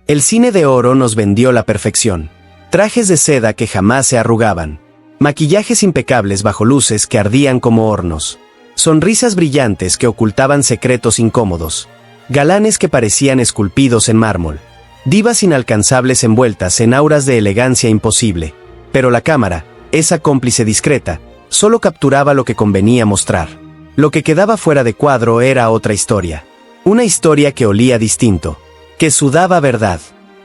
El cine de oro nos vendió la perfección. Trajes de seda que jamás se arrugaban. Maquillajes impecables bajo luces que ardían como hornos. Sonrisas brillantes que ocultaban secretos incómodos. Galanes que parecían esculpidos en mármol. Divas inalcanzables envueltas en auras de elegancia imposible. Pero la cámara, esa cómplice discreta, solo capturaba lo que convenía mostrar. Lo que quedaba fuera de cuadro era otra historia. Una historia que olía distinto. Que sudaba verdad.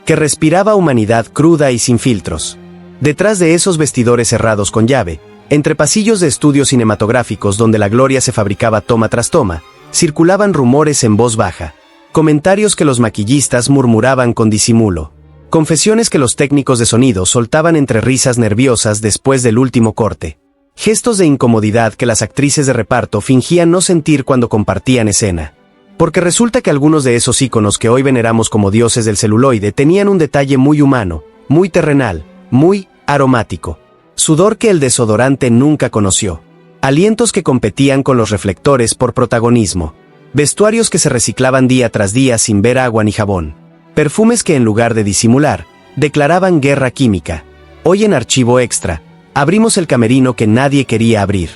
Que respiraba humanidad cruda y sin filtros. Detrás de esos vestidores cerrados con llave, entre pasillos de estudios cinematográficos donde la gloria se fabricaba toma tras toma, circulaban rumores en voz baja, comentarios que los maquillistas murmuraban con disimulo, confesiones que los técnicos de sonido soltaban entre risas nerviosas después del último corte, gestos de incomodidad que las actrices de reparto fingían no sentir cuando compartían escena. Porque resulta que algunos de esos íconos que hoy veneramos como dioses del celuloide tenían un detalle muy humano, muy terrenal, muy aromático. Sudor que el desodorante nunca conoció. Alientos que competían con los reflectores por protagonismo. Vestuarios que se reciclaban día tras día sin ver agua ni jabón. Perfumes que en lugar de disimular, declaraban guerra química. Hoy en Archivo Extra, abrimos el camerino que nadie quería abrir.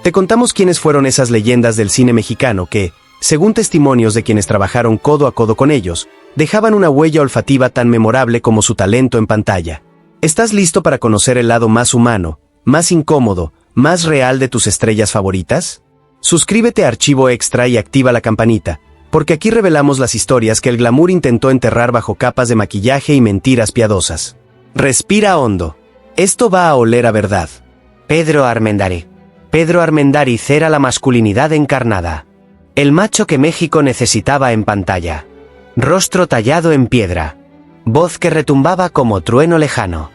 Te contamos quiénes fueron esas leyendas del cine mexicano que, según testimonios de quienes trabajaron codo a codo con ellos, dejaban una huella olfativa tan memorable como su talento en pantalla. ¿Estás listo para conocer el lado más humano, más incómodo, más real de tus estrellas favoritas? Suscríbete a Archivo Extra y activa la campanita, porque aquí revelamos las historias que el glamour intentó enterrar bajo capas de maquillaje y mentiras piadosas. Respira hondo. Esto va a oler a verdad. Pedro Armendáriz. Pedro Armendáriz era la masculinidad encarnada. El macho que México necesitaba en pantalla. Rostro tallado en piedra. Voz que retumbaba como trueno lejano.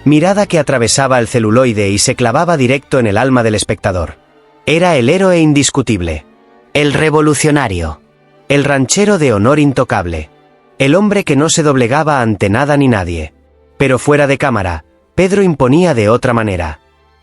Mirada que atravesaba el celuloide y se clavaba directo en el alma del espectador. Era el héroe indiscutible. El revolucionario. El ranchero de honor intocable. El hombre que no se doblegaba ante nada ni nadie. Pero fuera de cámara, Pedro imponía de otra manera.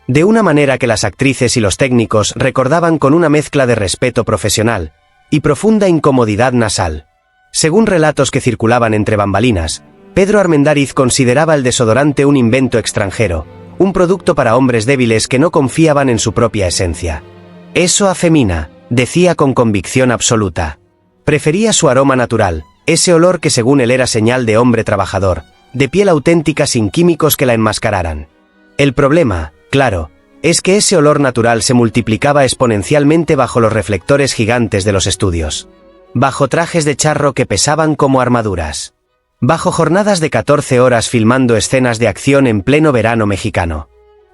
De una manera que las actrices y los técnicos recordaban con una mezcla de respeto profesional y profunda incomodidad nasal. Según relatos que circulaban entre bambalinas, Pedro Armendáriz consideraba el desodorante un invento extranjero, un producto para hombres débiles que no confiaban en su propia esencia. Eso afemina, decía con convicción absoluta. Prefería su aroma natural, ese olor que según él era señal de hombre trabajador, de piel auténtica sin químicos que la enmascararan. El problema, claro, es que ese olor natural se multiplicaba exponencialmente bajo los reflectores gigantes de los estudios. Bajo trajes de charro que pesaban como armaduras. Bajo jornadas de 14 horas filmando escenas de acción en pleno verano mexicano.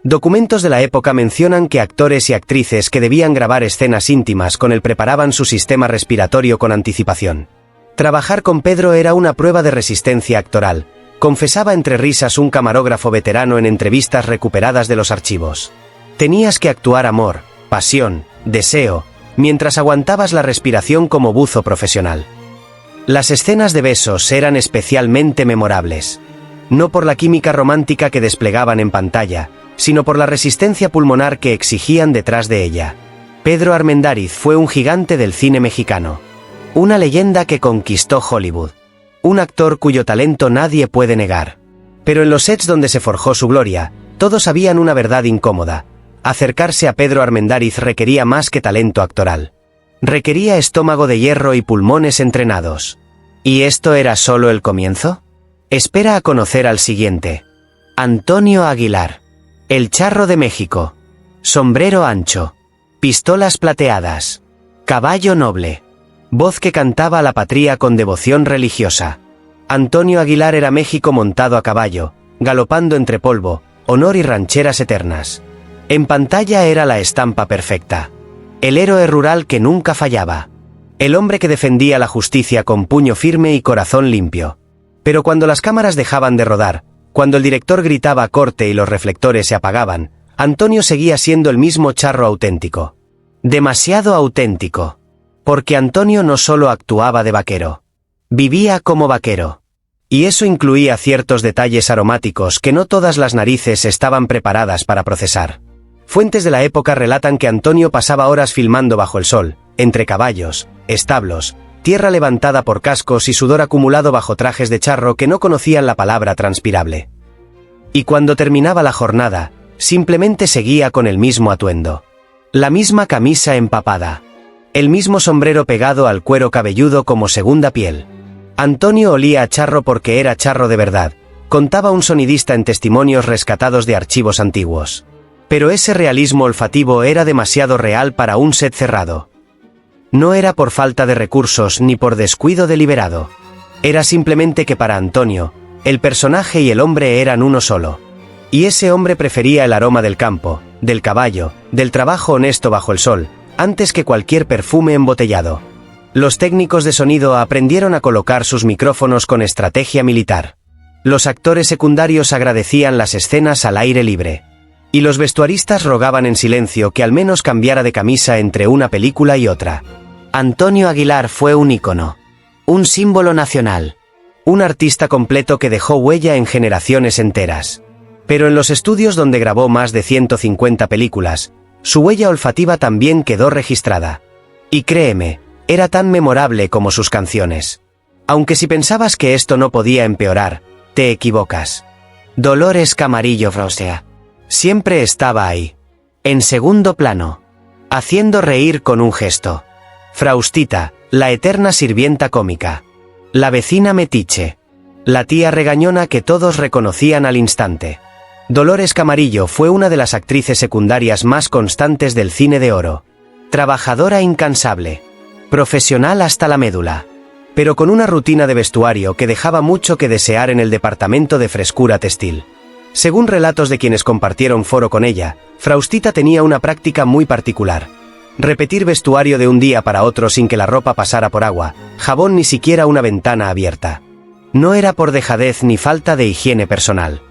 Documentos de la época mencionan que actores y actrices que debían grabar escenas íntimas con él preparaban su sistema respiratorio con anticipación. Trabajar con Pedro era una prueba de resistencia actoral, confesaba entre risas un camarógrafo veterano en entrevistas recuperadas de los archivos. Tenías que actuar amor, pasión, deseo, mientras aguantabas la respiración como buzo profesional. Las escenas de besos eran especialmente memorables. No por la química romántica que desplegaban en pantalla, sino por la resistencia pulmonar que exigían detrás de ella. Pedro Armendáriz fue un gigante del cine mexicano. Una leyenda que conquistó Hollywood. Un actor cuyo talento nadie puede negar. Pero en los sets donde se forjó su gloria, todos sabían una verdad incómoda. Acercarse a Pedro Armendáriz requería más que talento actoral. Requería estómago de hierro y pulmones entrenados. ¿Y esto era solo el comienzo? Espera a conocer al siguiente. Antonio Aguilar. El charro de México. Sombrero ancho. Pistolas plateadas. Caballo noble. Voz que cantaba a la patria con devoción religiosa. Antonio Aguilar era México montado a caballo, galopando entre polvo, honor y rancheras eternas. En pantalla era la estampa perfecta. El héroe rural que nunca fallaba. El hombre que defendía la justicia con puño firme y corazón limpio. Pero cuando las cámaras dejaban de rodar, cuando el director gritaba corte y los reflectores se apagaban, Antonio seguía siendo el mismo charro auténtico. Demasiado auténtico. Porque Antonio no solo actuaba de vaquero. Vivía como vaquero. Y eso incluía ciertos detalles aromáticos que no todas las narices estaban preparadas para procesar. Fuentes de la época relatan que Antonio pasaba horas filmando bajo el sol, entre caballos, establos, tierra levantada por cascos y sudor acumulado bajo trajes de charro que no conocían la palabra transpirable. Y cuando terminaba la jornada, simplemente seguía con el mismo atuendo. La misma camisa empapada. El mismo sombrero pegado al cuero cabelludo como segunda piel. Antonio olía a charro porque era charro de verdad, contaba un sonidista en testimonios rescatados de archivos antiguos. Pero ese realismo olfativo era demasiado real para un set cerrado. No era por falta de recursos ni por descuido deliberado. Era simplemente que para Antonio, el personaje y el hombre eran uno solo. Y ese hombre prefería el aroma del campo, del caballo, del trabajo honesto bajo el sol, antes que cualquier perfume embotellado. Los técnicos de sonido aprendieron a colocar sus micrófonos con estrategia militar. Los actores secundarios agradecían las escenas al aire libre. Y los vestuaristas rogaban en silencio que al menos cambiara de camisa entre una película y otra. Antonio Aguilar fue un ícono. Un símbolo nacional. Un artista completo que dejó huella en generaciones enteras. Pero en los estudios donde grabó más de 150 películas, su huella olfativa también quedó registrada. Y créeme, era tan memorable como sus canciones. Aunque si pensabas que esto no podía empeorar, te equivocas. Dolores Camarillo Frosea. Siempre estaba ahí. En segundo plano. Haciendo reír con un gesto. Fraustita, la eterna sirvienta cómica. La vecina metiche. La tía regañona que todos reconocían al instante. Dolores Camarillo fue una de las actrices secundarias más constantes del cine de oro. Trabajadora incansable. Profesional hasta la médula. Pero con una rutina de vestuario que dejaba mucho que desear en el departamento de frescura textil. Según relatos de quienes compartieron foro con ella, Fraustita tenía una práctica muy particular. Repetir vestuario de un día para otro sin que la ropa pasara por agua, jabón ni siquiera una ventana abierta. No era por dejadez ni falta de higiene personal.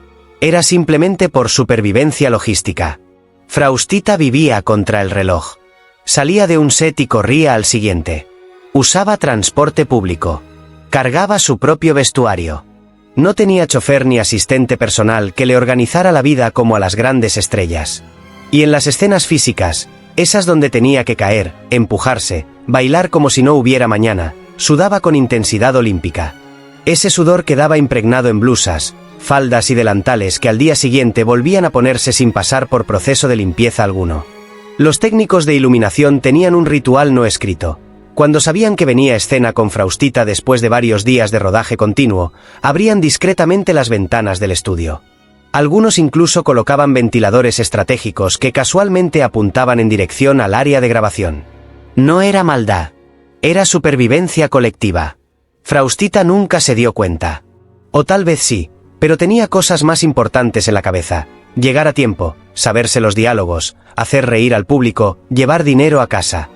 Era simplemente por supervivencia logística. Fraustita vivía contra el reloj. Salía de un set y corría al siguiente. Usaba transporte público. Cargaba su propio vestuario. No tenía chofer ni asistente personal que le organizara la vida como a las grandes estrellas. Y en las escenas físicas, esas donde tenía que caer, empujarse, bailar como si no hubiera mañana, sudaba con intensidad olímpica. Ese sudor quedaba impregnado en blusas, faldas y delantales que al día siguiente volvían a ponerse sin pasar por proceso de limpieza alguno. Los técnicos de iluminación tenían un ritual no escrito. Cuando sabían que venía escena con Fraustita después de varios días de rodaje continuo, abrían discretamente las ventanas del estudio. Algunos incluso colocaban ventiladores estratégicos que casualmente apuntaban en dirección al área de grabación. No era maldad. Era supervivencia colectiva. Fraustita nunca se dio cuenta. O tal vez sí, pero tenía cosas más importantes en la cabeza. Llegar a tiempo, saberse los diálogos, hacer reír al público, llevar dinero a casa.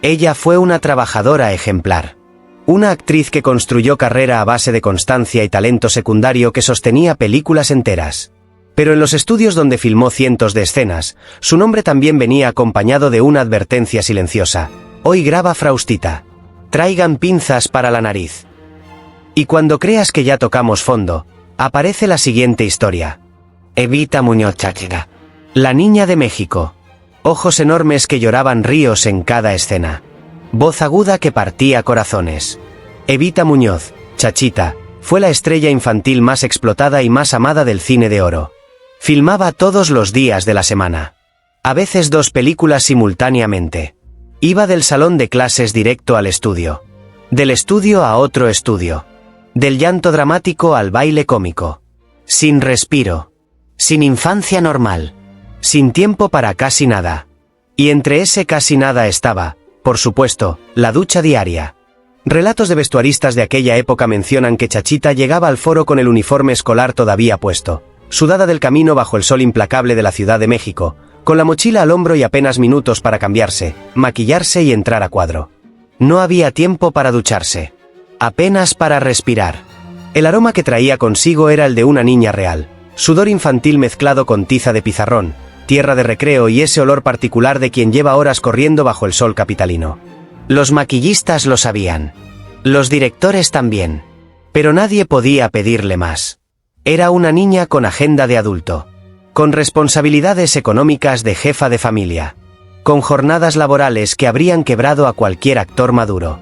Ella fue una trabajadora ejemplar. Una actriz que construyó carrera a base de constancia y talento secundario que sostenía películas enteras. Pero en los estudios donde filmó cientos de escenas, su nombre también venía acompañado de una advertencia silenciosa. Hoy graba Fraustita. Traigan pinzas para la nariz. Y cuando creas que ya tocamos fondo, aparece la siguiente historia. Evita Muñoz Cháchira. La niña de México. Ojos enormes que lloraban ríos en cada escena. Voz aguda que partía corazones. Evita Muñoz, Chachita, fue la estrella infantil más explotada y más amada del cine de oro. Filmaba todos los días de la semana. A veces 2 películas simultáneamente. Iba del salón de clases directo al estudio. Del estudio a otro estudio. Del llanto dramático al baile cómico. Sin respiro. Sin infancia normal. Sin tiempo para casi nada. Y entre ese casi nada estaba, por supuesto, la ducha diaria. Relatos de vestuaristas de aquella época mencionan que Chachita llegaba al foro con el uniforme escolar todavía puesto, sudada del camino bajo el sol implacable de la Ciudad de México, con la mochila al hombro y apenas minutos para cambiarse, maquillarse y entrar a cuadro. No había tiempo para ducharse. Apenas para respirar. El aroma que traía consigo era el de una niña real. Sudor infantil mezclado con tiza de pizarrón, tierra de recreo y ese olor particular de quien lleva horas corriendo bajo el sol capitalino. Los maquillistas lo sabían. Los directores también. Pero nadie podía pedirle más. Era una niña con agenda de adulto. Con responsabilidades económicas de jefa de familia. Con jornadas laborales que habrían quebrado a cualquier actor maduro.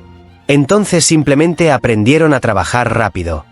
Entonces simplemente aprendieron a trabajar rápido.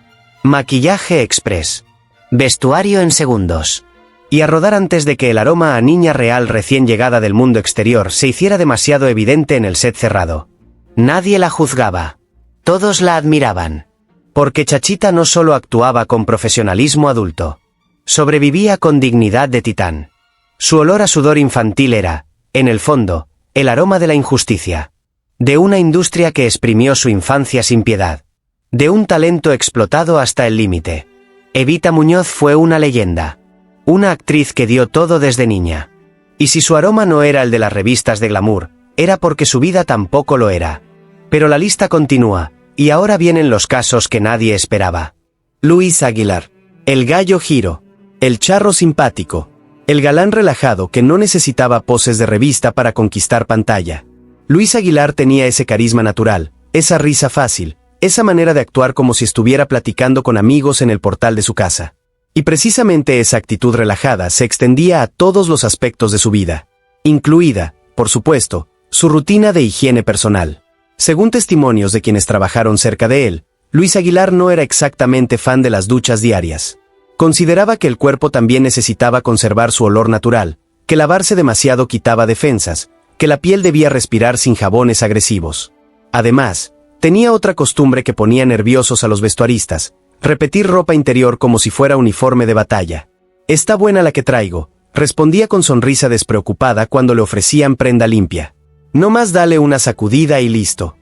Maquillaje express. Vestuario en segundos. Y a rodar antes de que el aroma a niña real recién llegada del mundo exterior se hiciera demasiado evidente en el set cerrado. Nadie la juzgaba. Todos la admiraban. Porque Chachita no solo actuaba con profesionalismo adulto. Sobrevivía con dignidad de titán. Su olor a sudor infantil era, en el fondo, el aroma de la injusticia. De una industria que exprimió su infancia sin piedad. De un talento explotado hasta el límite. Evita Muñoz fue una leyenda. Una actriz que dio todo desde niña. Y si su aroma no era el de las revistas de glamour, era porque su vida tampoco lo era. Pero la lista continúa, y ahora vienen los casos que nadie esperaba. Luis Aguilar. El gallo Giro. El charro simpático. El galán relajado que no necesitaba poses de revista para conquistar pantalla. Luis Aguilar tenía ese carisma natural, esa risa fácil, esa manera de actuar como si estuviera platicando con amigos en el portal de su casa. Y precisamente esa actitud relajada se extendía a todos los aspectos de su vida, incluida, por supuesto, su rutina de higiene personal. Según testimonios de quienes trabajaron cerca de él, Luis Aguilar no era exactamente fan de las duchas diarias. Consideraba que el cuerpo también necesitaba conservar su olor natural, que lavarse demasiado quitaba defensas, que la piel debía respirar sin jabones agresivos. Además, tenía otra costumbre que ponía nerviosos a los vestuaristas: repetir ropa interior como si fuera uniforme de batalla. «Está buena la que traigo», respondía con sonrisa despreocupada cuando le ofrecían prenda limpia. «No más dale una sacudida y listo».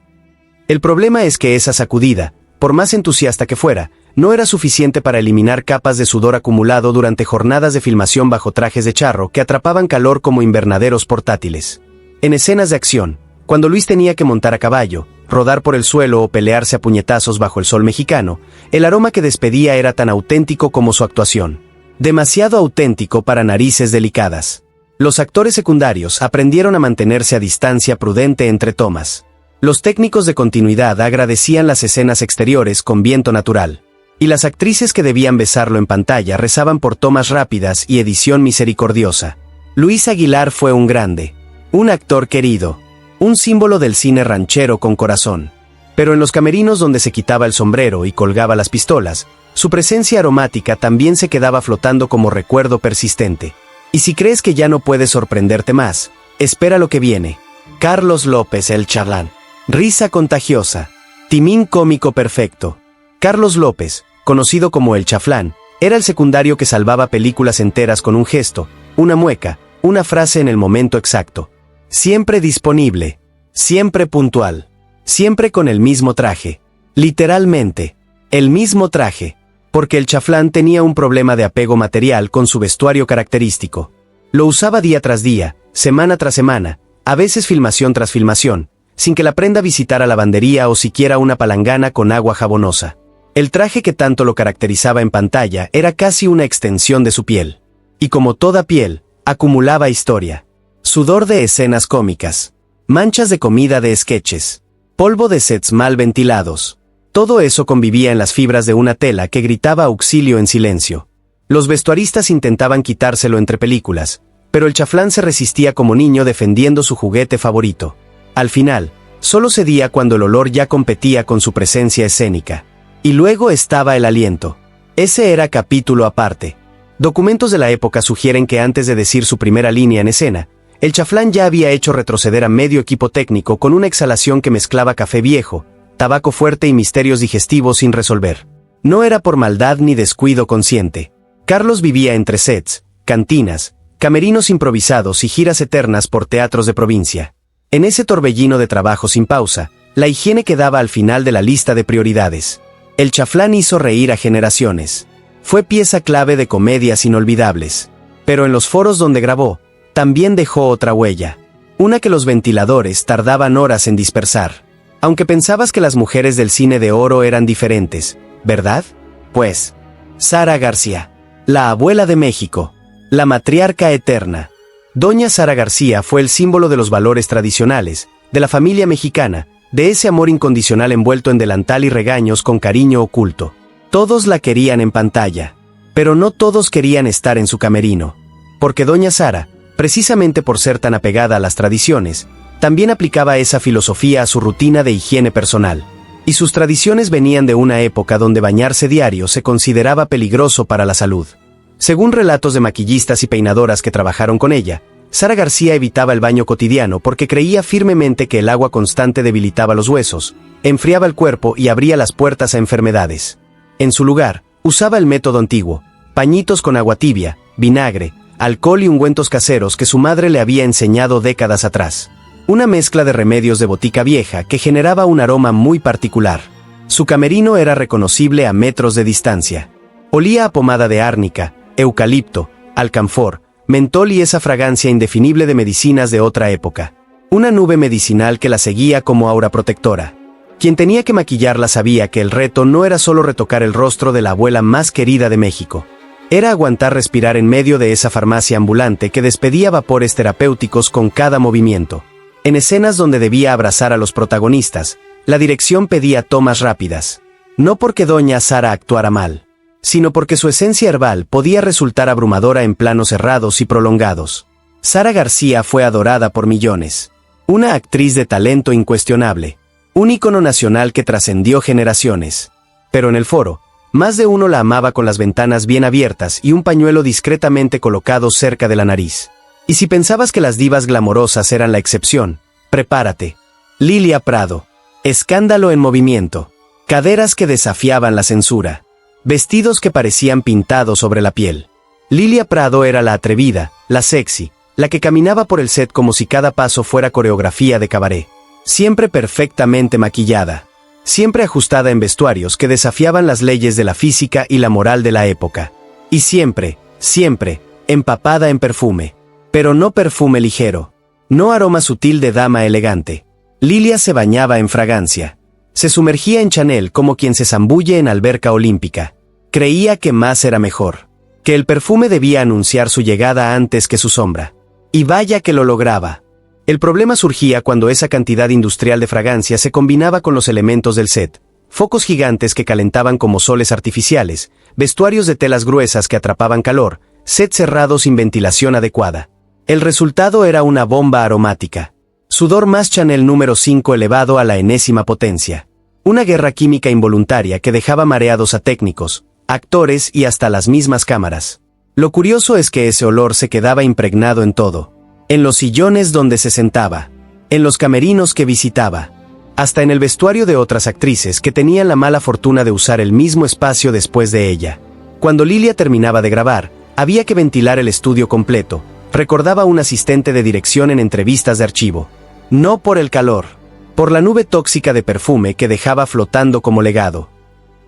El problema es que esa sacudida, por más entusiasta que fuera, no era suficiente para eliminar capas de sudor acumulado durante jornadas de filmación bajo trajes de charro que atrapaban calor como invernaderos portátiles. En escenas de acción, cuando Luis tenía que montar a caballo, rodar por el suelo o pelearse a puñetazos bajo el sol mexicano, el aroma que despedía era tan auténtico como su actuación. Demasiado auténtico para narices delicadas. Los actores secundarios aprendieron a mantenerse a distancia prudente entre tomas. Los técnicos de continuidad agradecían las escenas exteriores con viento natural. Y las actrices que debían besarlo en pantalla rezaban por tomas rápidas y edición misericordiosa. Luis Aguilar fue un grande. Un actor querido. Un símbolo del cine ranchero con corazón. Pero en los camerinos donde se quitaba el sombrero y colgaba las pistolas, su presencia aromática también se quedaba flotando como recuerdo persistente. Y si crees que ya no puedes sorprenderte más, espera lo que viene. Carlos López, el Chaflán. Risa contagiosa. Timín cómico perfecto. Carlos López, conocido como el Chaflán, era el secundario que salvaba películas enteras con un gesto, una mueca, una frase en el momento exacto. Siempre disponible, siempre puntual, siempre con el mismo traje. Literalmente, el mismo traje, porque el Chaflán tenía un problema de apego material con su vestuario característico. Lo usaba día tras día, semana tras semana, a veces filmación tras filmación, sin que la prenda visitara lavandería o siquiera una palangana con agua jabonosa. El traje que tanto lo caracterizaba en pantalla era casi una extensión de su piel. Y como toda piel, acumulaba historia. Sudor de escenas cómicas. Manchas de comida de sketches. Polvo de sets mal ventilados. Todo eso convivía en las fibras de una tela que gritaba auxilio en silencio. Los vestuaristas intentaban quitárselo entre películas, pero el Chaflán se resistía como niño defendiendo su juguete favorito. Al final, solo cedía cuando el olor ya competía con su presencia escénica. Y luego estaba el aliento. Ese era capítulo aparte. Documentos de la época sugieren que antes de decir su primera línea en escena, el Chaflán ya había hecho retroceder a medio equipo técnico con una exhalación que mezclaba café viejo, tabaco fuerte y misterios digestivos sin resolver. No era por maldad ni descuido consciente. Carlos vivía entre sets, cantinas, camerinos improvisados y giras eternas por teatros de provincia. En ese torbellino de trabajo sin pausa, la higiene quedaba al final de la lista de prioridades. El Chaflán hizo reír a generaciones. Fue pieza clave de comedias inolvidables. Pero en los foros donde grabó, también dejó otra huella. Una que los ventiladores tardaban horas en dispersar. Aunque pensabas que las mujeres del cine de oro eran diferentes, ¿verdad? Pues, Sara García, la abuela de México, la matriarca eterna. Doña Sara García fue el símbolo de los valores tradicionales, de la familia mexicana, de ese amor incondicional envuelto en delantal y regaños con cariño oculto. Todos la querían en pantalla, pero no todos querían estar en su camerino. Porque Doña Sara, precisamente por ser tan apegada a las tradiciones, también aplicaba esa filosofía a su rutina de higiene personal. Y sus tradiciones venían de una época donde bañarse diario se consideraba peligroso para la salud. Según relatos de maquillistas y peinadoras que trabajaron con ella, Sara García evitaba el baño cotidiano porque creía firmemente que el agua constante debilitaba los huesos, enfriaba el cuerpo y abría las puertas a enfermedades. En su lugar, usaba el método antiguo, pañitos con agua tibia, vinagre, alcohol y ungüentos caseros que su madre le había enseñado décadas atrás. Una mezcla de remedios de botica vieja que generaba un aroma muy particular. Su camerino era reconocible a metros de distancia. Olía a pomada de árnica, eucalipto, alcanfor, mentol y esa fragancia indefinible de medicinas de otra época. Una nube medicinal que la seguía como aura protectora. Quien tenía que maquillarla sabía que el reto no era solo retocar el rostro de la abuela más querida de México. Era aguantar respirar en medio de esa farmacia ambulante que despedía vapores terapéuticos con cada movimiento. En escenas donde debía abrazar a los protagonistas, la dirección pedía tomas rápidas. No porque doña Sara actuara mal, sino porque su esencia herbal podía resultar abrumadora en planos cerrados y prolongados. Sara García fue adorada por millones. Una actriz de talento incuestionable. Un ícono nacional que trascendió generaciones. Pero en el foro, más de uno la amaba con las ventanas bien abiertas y un pañuelo discretamente colocado cerca de la nariz. Y si pensabas que las divas glamorosas eran la excepción, prepárate. Lilia Prado. Escándalo en movimiento. Caderas que desafiaban la censura. Vestidos que parecían pintados sobre la piel. Lilia Prado era la atrevida, la sexy, la que caminaba por el set como si cada paso fuera coreografía de cabaret. Siempre perfectamente maquillada. Siempre ajustada en vestuarios que desafiaban las leyes de la física y la moral de la época. Y siempre, empapada en perfume. Pero no perfume ligero. No aroma sutil de dama elegante. Lilia se bañaba en fragancia. Se sumergía en Chanel como quien se zambulle en alberca olímpica. Creía que más era mejor. Que el perfume debía anunciar su llegada antes que su sombra. Y vaya que lo lograba. El problema surgía cuando esa cantidad industrial de fragancia se combinaba con los elementos del set. Focos gigantes que calentaban como soles artificiales, vestuarios de telas gruesas que atrapaban calor, set cerrado sin ventilación adecuada. El resultado era una bomba aromática. Sudor más Chanel número 5 elevado a la enésima potencia. Una guerra química involuntaria que dejaba mareados a técnicos, actores y hasta las mismas cámaras. Lo curioso es que ese olor se quedaba impregnado en todo. En los sillones donde se sentaba. En los camerinos que visitaba. Hasta en el vestuario de otras actrices que tenían la mala fortuna de usar el mismo espacio después de ella. Cuando Lilia terminaba de grabar, había que ventilar el estudio completo. Recordaba un asistente de dirección en entrevistas de archivo. No por el calor, por la nube tóxica de perfume que dejaba flotando como legado.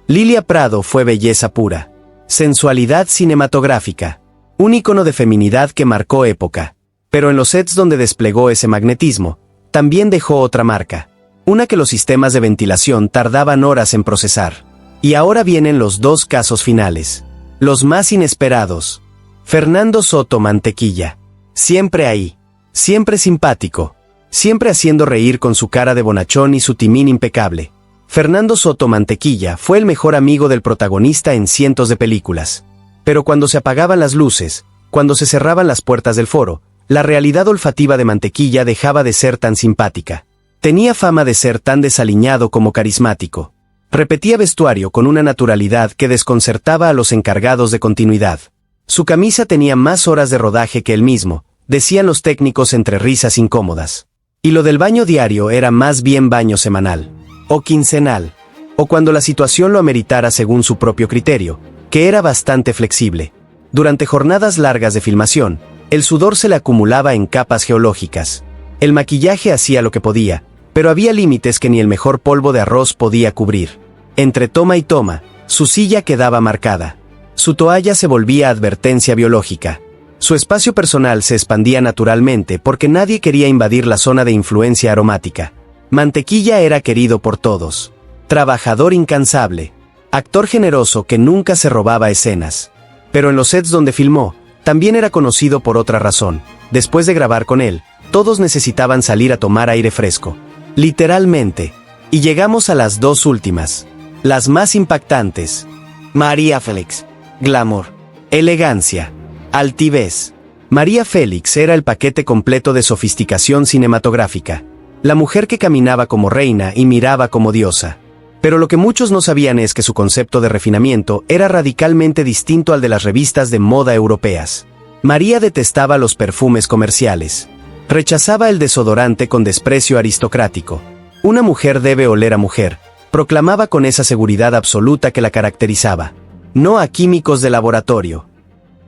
Lilia Prado fue belleza pura, sensualidad cinematográfica, un ícono de feminidad que marcó época. Pero en los sets donde desplegó ese magnetismo, también dejó otra marca, una que los sistemas de ventilación tardaban horas en procesar. Y ahora vienen los dos casos finales, los más inesperados. Fernando Soto Mantequilla. Siempre ahí. Siempre simpático. Siempre haciendo reír con su cara de bonachón y su timín impecable. Fernando Soto Mantequilla fue el mejor amigo del protagonista en cientos de películas. Pero cuando se apagaban las luces, cuando se cerraban las puertas del foro, la realidad olfativa de Mantequilla dejaba de ser tan simpática. Tenía fama de ser tan desaliñado como carismático. Repetía vestuario con una naturalidad que desconcertaba a los encargados de continuidad. Su camisa tenía más horas de rodaje que él mismo, decían los técnicos entre risas incómodas. Y lo del baño diario era más bien baño semanal. O quincenal. O cuando la situación lo ameritara según su propio criterio, que era bastante flexible. Durante jornadas largas de filmación, el sudor se le acumulaba en capas geológicas. El maquillaje hacía lo que podía, pero había límites que ni el mejor polvo de arroz podía cubrir. Entre toma y toma, su silla quedaba marcada. Su toalla se volvía advertencia biológica. Su espacio personal se expandía naturalmente porque nadie quería invadir la zona de influencia aromática. Mantequilla era querido por todos. Trabajador incansable. Actor generoso que nunca se robaba escenas. Pero en los sets donde filmó, también era conocido por otra razón. Después de grabar con él, todos necesitaban salir a tomar aire fresco. Literalmente. Y llegamos a las dos últimas. Las más impactantes. María Félix. Glamour. Elegancia. Altivez. María Félix era el paquete completo de sofisticación cinematográfica. La mujer que caminaba como reina y miraba como diosa. Pero lo que muchos no sabían es que su concepto de refinamiento era radicalmente distinto al de las revistas de moda europeas. María detestaba los perfumes comerciales. Rechazaba el desodorante con desprecio aristocrático. Una mujer debe oler a mujer, proclamaba con esa seguridad absoluta que la caracterizaba. No a químicos de laboratorio.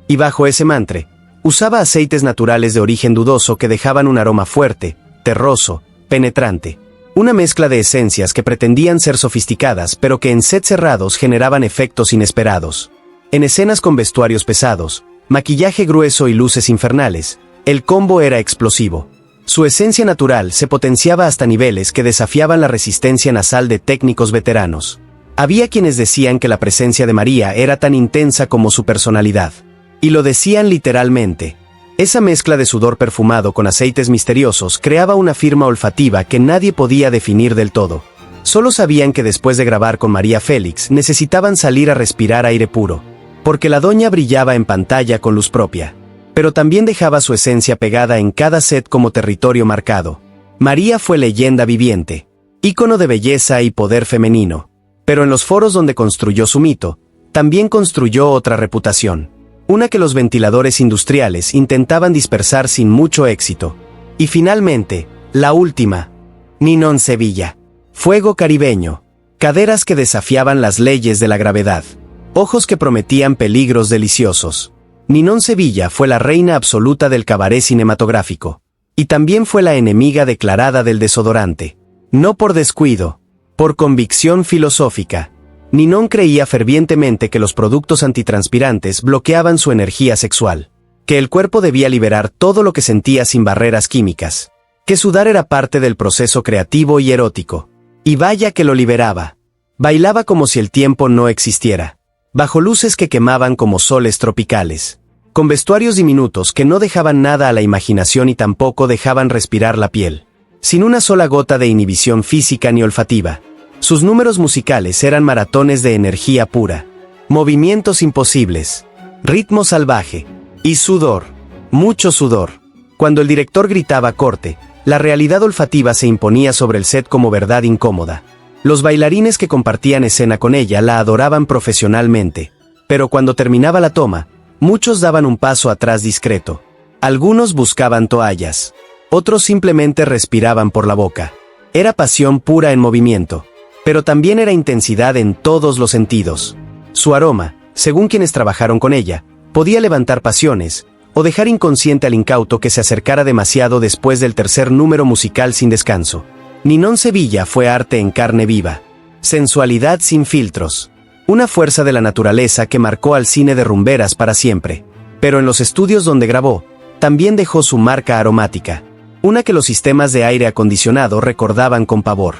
Y bajo ese mantra, usaba aceites naturales de origen dudoso que dejaban un aroma fuerte, terroso, penetrante. Una mezcla de esencias que pretendían ser sofisticadas pero que en sets cerrados generaban efectos inesperados. En escenas con vestuarios pesados, maquillaje grueso y luces infernales, el combo era explosivo. Su esencia natural se potenciaba hasta niveles que desafiaban la resistencia nasal de técnicos veteranos. Había quienes decían que la presencia de María era tan intensa como su personalidad. Y lo decían literalmente. Esa mezcla de sudor perfumado con aceites misteriosos creaba una firma olfativa que nadie podía definir del todo. Solo sabían que después de grabar con María Félix necesitaban salir a respirar aire puro, porque la doña brillaba en pantalla con luz propia. Pero también dejaba su esencia pegada en cada set como territorio marcado. María fue leyenda viviente, ícono de belleza y poder femenino. Pero en los foros donde construyó su mito, también construyó otra reputación. Una que los ventiladores industriales intentaban dispersar sin mucho éxito. Y finalmente, la última. Ninón Sevilla. Fuego caribeño. Caderas que desafiaban las leyes de la gravedad. Ojos que prometían peligros deliciosos. Ninón Sevilla fue la reina absoluta del cabaret cinematográfico. Y también fue la enemiga declarada del desodorante. No por descuido, por convicción filosófica. Ninón creía fervientemente que los productos antitranspirantes bloqueaban su energía sexual, que el cuerpo debía liberar todo lo que sentía sin barreras químicas, que sudar era parte del proceso creativo y erótico. Y vaya que lo liberaba. Bailaba como si el tiempo no existiera, bajo luces que quemaban como soles tropicales, con vestuarios diminutos que no dejaban nada a la imaginación y tampoco dejaban respirar la piel, sin una sola gota de inhibición física ni olfativa. Sus números musicales eran maratones de energía pura, movimientos imposibles, ritmo salvaje y sudor, mucho sudor. Cuando el director gritaba corte, la realidad olfativa se imponía sobre el set como verdad incómoda. Los bailarines que compartían escena con ella la adoraban profesionalmente, pero cuando terminaba la toma, muchos daban un paso atrás discreto. Algunos buscaban toallas, otros simplemente respiraban por la boca. Era pasión pura en movimiento. Pero también era intensidad en todos los sentidos. Su aroma, según quienes trabajaron con ella, podía levantar pasiones, o dejar inconsciente al incauto que se acercara demasiado después del tercer número musical sin descanso. Ninón Sevilla fue arte en carne viva. Sensualidad sin filtros. Una fuerza de la naturaleza que marcó al cine de rumberas para siempre. Pero en los estudios donde grabó, también dejó su marca aromática. Una que los sistemas de aire acondicionado recordaban con pavor.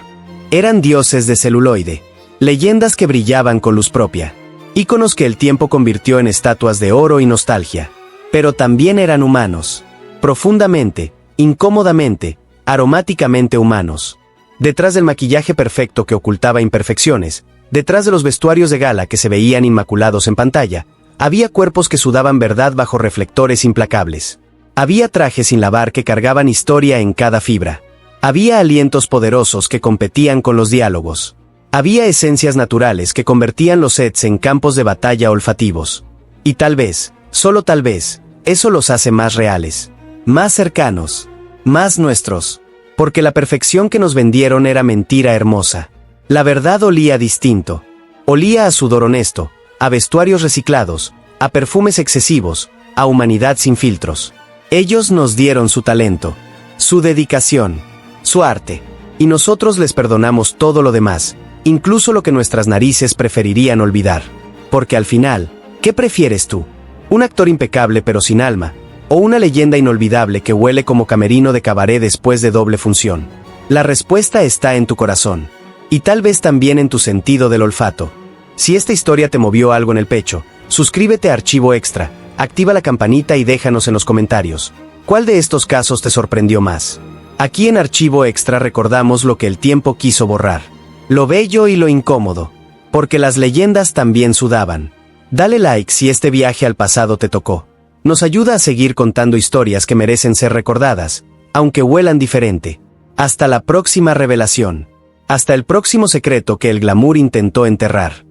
Eran dioses de celuloide, leyendas que brillaban con luz propia, íconos que el tiempo convirtió en estatuas de oro y nostalgia. Pero también eran humanos, profundamente, incómodamente, aromáticamente humanos. Detrás del maquillaje perfecto que ocultaba imperfecciones, detrás de los vestuarios de gala que se veían inmaculados en pantalla, había cuerpos que sudaban verdad bajo reflectores implacables. Había trajes sin lavar que cargaban historia en cada fibra. Había alientos poderosos que competían con los diálogos. Había esencias naturales que convertían los sets en campos de batalla olfativos. Y tal vez, solo tal vez, eso los hace más reales, más cercanos, más nuestros. Porque la perfección que nos vendieron era mentira hermosa. La verdad olía distinto. Olía a sudor honesto, a vestuarios reciclados, a perfumes excesivos, a humanidad sin filtros. Ellos nos dieron su talento, su dedicación, su arte, y nosotros les perdonamos todo lo demás, incluso lo que nuestras narices preferirían olvidar. Porque al final, ¿qué prefieres tú? ¿Un actor impecable pero sin alma? ¿O una leyenda inolvidable que huele como camerino de cabaret después de doble función? La respuesta está en tu corazón, y tal vez también en tu sentido del olfato. Si esta historia te movió algo en el pecho, suscríbete a Archivo Extra, activa la campanita y déjanos en los comentarios. ¿Cuál de estos casos te sorprendió más? Aquí en Archivo Extra recordamos lo que el tiempo quiso borrar. Lo bello y lo incómodo. Porque las leyendas también sudaban. Dale like si este viaje al pasado te tocó. Nos ayuda a seguir contando historias que merecen ser recordadas, aunque huelan diferente. Hasta la próxima revelación. Hasta el próximo secreto que el glamour intentó enterrar.